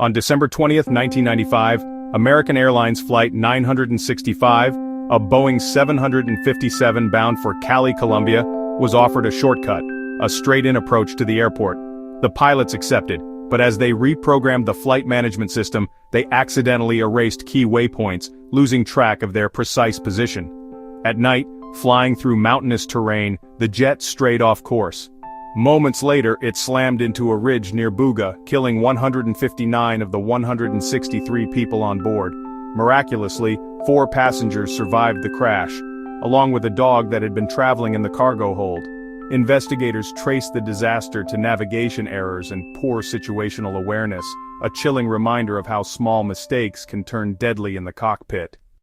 On December 20th, 1995, American Airlines Flight 965, a Boeing 757 bound for Cali, Colombia, was offered a shortcut, a straight-in approach to the airport. The pilots accepted, but as they reprogrammed the flight management system, they accidentally erased key waypoints, losing track of their precise position. At night, flying through mountainous terrain, the jet strayed off course. Moments later, it slammed into a ridge near Buga, killing 159 of the 163 people on board. Miraculously, 4 passengers survived the crash, along with a dog that had been traveling in the cargo hold. Investigators traced the disaster to navigation errors and poor situational awareness, a chilling reminder of how small mistakes can turn deadly in the cockpit.